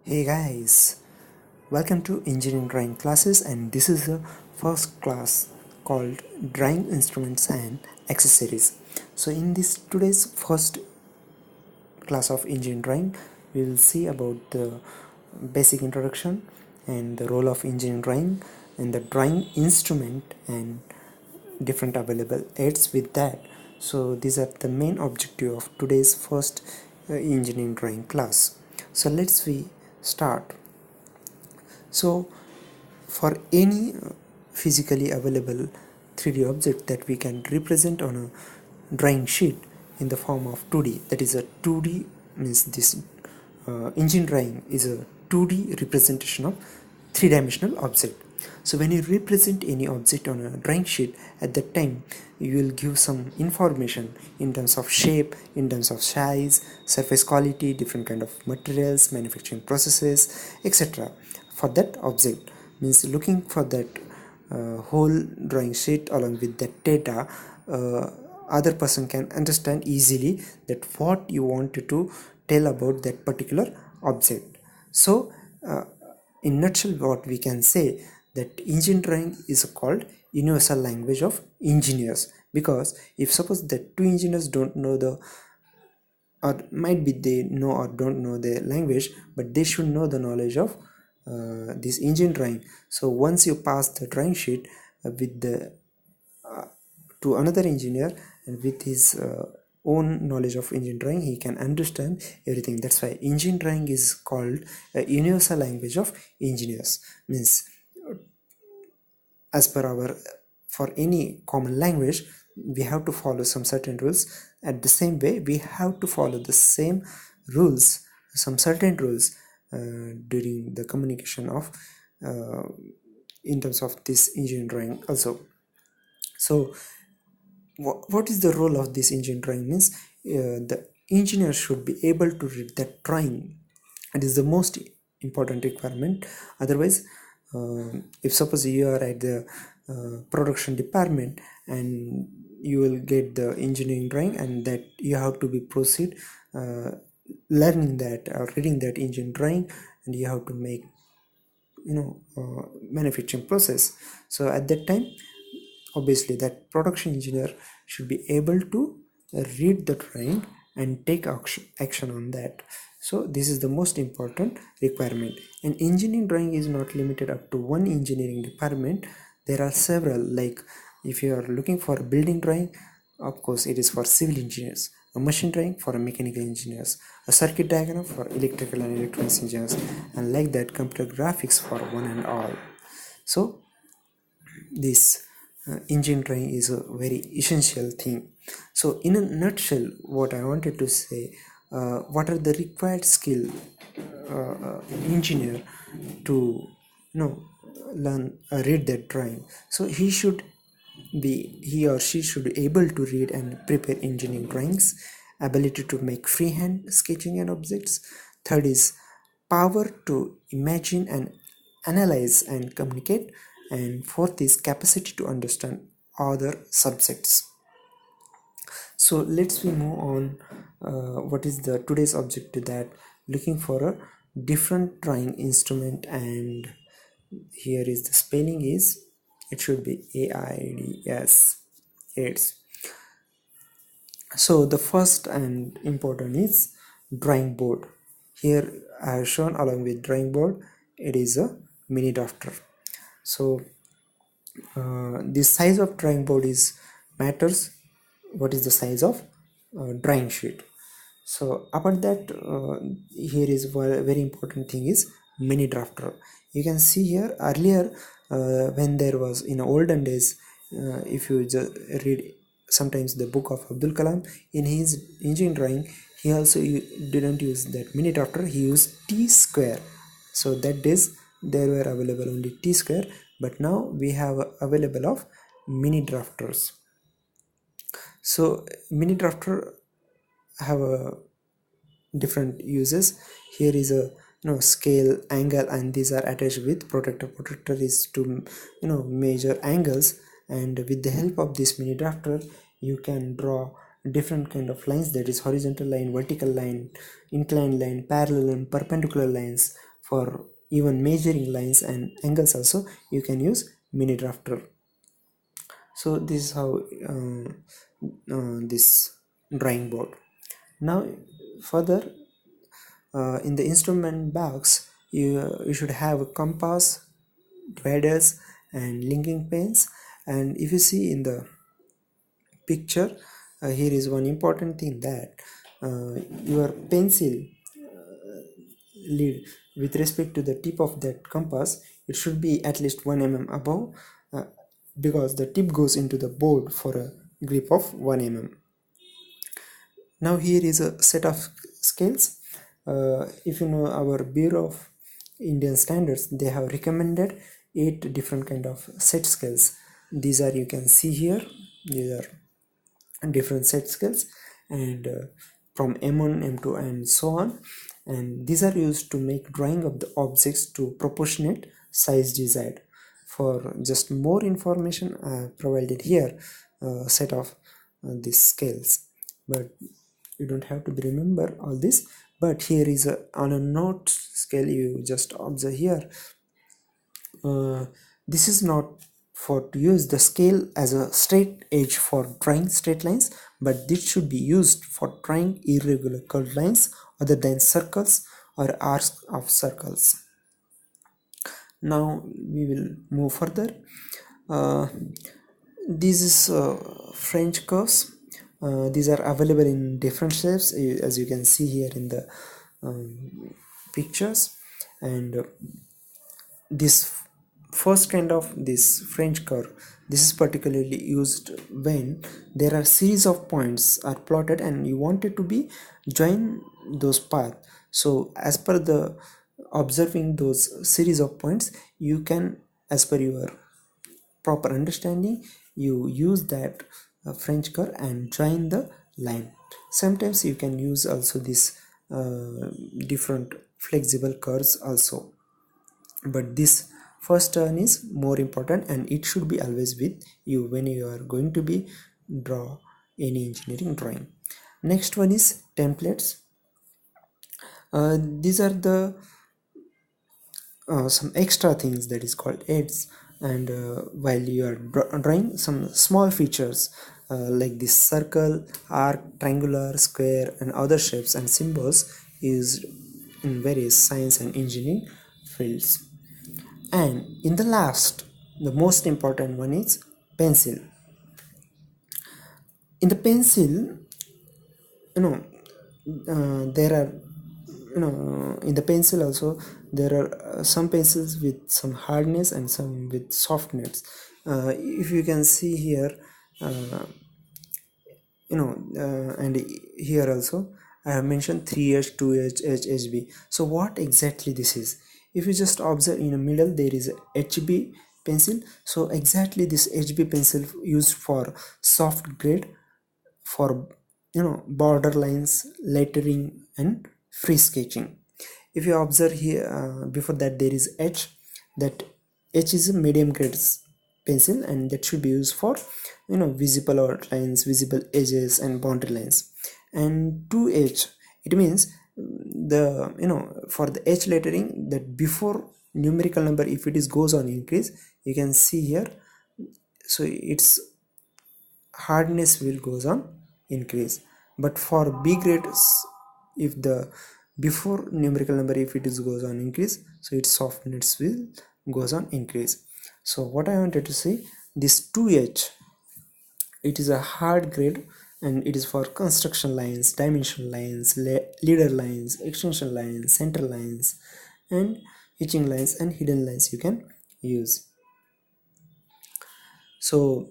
Hey guys, welcome to engineering drawing classes, and this is the first class called Drawing Instruments and Accessories. So in this today's first class of engineering drawing, we will see about the basic introduction and the role of engineering drawing and the drawing instrument and different available aids with that. So these are the main objective of today's first engineering drawing class. So let's we start. So for any physically available 3D object that we can represent on a drawing sheet in the form of 2D, that is a 2D means this engine drawing is a 2D representation of three-dimensional object. So when you represent any object on a drawing sheet, at that time you will give some information in terms of shape, in terms of size, surface quality, different kind of materials, manufacturing processes, etc. for that object. Means looking for that whole drawing sheet along with that data, other person can understand easily that what you wanted to tell about that particular object. So in nutshell, what we can say that engine drawing is called universal language of engineers, because if suppose that two engineers don't know the, or might be they know or don't know the language, but they should know the knowledge of this engine drawing. So once you pass the drawing sheet with the to another engineer, and with his own knowledge of engine drawing, he can understand everything. That's why engine drawing is called a universal language of engineers. Means as per our, for any common language, we have to follow some certain rules. At the same way, we have to follow the same rules, some certain rules during the communication of in terms of this engine drawing also. So what is the role of this engine drawing? Means the engineer should be able to read that drawing. It is the most important requirement. Otherwise, if suppose you are at the production department and you will get the engineering drawing, and that you have to be proceed learning that or reading that engine drawing, and you have to make manufacturing process. So at that time, obviously that production engineer should be able to read the drawing and take action on that. So this is the most important requirement. And engineering drawing is not limited up to one engineering department. There are several, like if you are looking for a building drawing, of course it is for civil engineers, a machine drawing for a mechanical engineers, a circuit diagram for electrical and electronics engineers, and like that computer graphics for one and all. So this engine drawing is a very essential thing. So in a nutshell, what I wanted to say, what are the required skill engineer to learn read that drawing? So he or she should be able to read and prepare engineering drawings, ability to make freehand sketching and objects. Third is power to imagine and analyze and communicate. And fourth is capacity to understand other subjects. So let's we move on. What is the today's objective? That looking for a different drawing instrument, and here is the spelling is, it should be AIDS, AIDS. So the first and important is drawing board. Here I have shown along with drawing board, it is a mini drafter. So the size of drawing board is matters. What is the size of drawing sheet? So about that, here is one very important thing is mini drafter. You can see here earlier, when there was in olden days, if you just read sometimes the book of Abdul Kalam, in his engine drawing, he also didn't use that mini drafter, he used T square. So that days there were available only T square, but now we have available of mini drafters. So mini drafter have a different uses. Here is a scale, angle, and these are attached with protractor. Protractor is to measure angles, and with the help of this mini drafter you can draw different kind of lines, that is horizontal line, vertical line, inclined line, parallel and perpendicular lines, For even measuring lines and angles also you can use mini drafter. So this is how this drawing board. Now further, in the instrument box you should have a compass, dividers and linking pens. And if you see in the picture, here is one important thing, that your pencil lead with respect to the tip of that compass, it should be at least 1 above, uh, because the tip goes into the board for a grip of 1 Now here is a set of scales. If you know our Bureau of Indian Standards, they have recommended 8 different kind of set scales. These are, you can see here, these are different set scales, and from M1, M2 and so on, and these are used to make drawing of the objects to proportionate size desired. For just more information, I provided here a set of these scales, but you don't have to remember all this. But here is a on a note scale, you just observe here, this is not for to use the scale as a straight edge for drawing straight lines, but this should be used for drawing irregular curved lines other than circles or arcs of circles. Now we will move further. uh, this is French curves. These are available in different shapes, as you can see here in the pictures. And this first kind of this French curve, this is particularly used when there are series of points are plotted and you want it to be join those paths. So as per the observing those series of points, you can, as per your proper understanding, you use that French curve and join the line. Sometimes you can use also this different flexible curves also, but this first turn is more important and it should be always with you when you are going to be draw any engineering drawing. Next one is templates. These are the some extra things that is called aids, and while you are drawing some small features like this circle, arc, triangular, square and other shapes and symbols used in various science and engineering fields. And in the last, the most important one is pencil. In the pencil, you know, there are, in the pencil also there are some pencils with some hardness and some with softness. If you can see here, uh, and here also I have mentioned 3H, 2H, HB. So what exactly this is? If you just observe in the middle, there is a HB pencil. So exactly this HB pencil used for soft grade, for border lines, lettering and free sketching. If you observe here, before that there is H. That H is a medium grade pencil, and that should be used for visible outlines, visible edges and boundary lines. And 2H, it means the for the H lettering, that before numerical number, if it is goes on increase, you can see here, so its hardness will goes on increase. But for B grades, if the before numerical number, if it is goes on increase, so its softness will goes on increase. So what I wanted to say, this 2H, it is a hard grade, and it is for construction lines, dimension lines, leader lines, extension lines, center lines and hitching lines and hidden lines you can use. So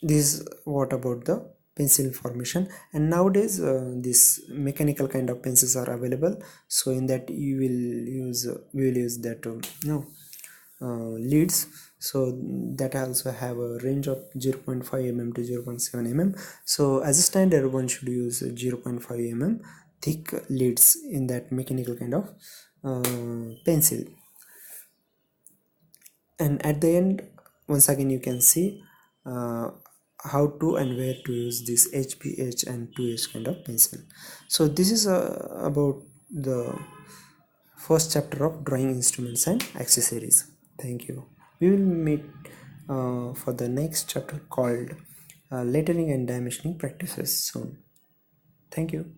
this what about the pencil formation. And nowadays this mechanical kind of pencils are available, so in that you will use we will use that leads. So that also have a range of 0.5 mm to 0.7 mm. So as a standard, one should use 0.5 mm thick leads in that mechanical kind of pencil. And at the end, once again you can see how to and where to use this HBH and 2H kind of pencil. So this is about the first chapter of drawing instruments and accessories. Thank you. We will meet for the next chapter called lettering and dimensioning practices soon. Thank you.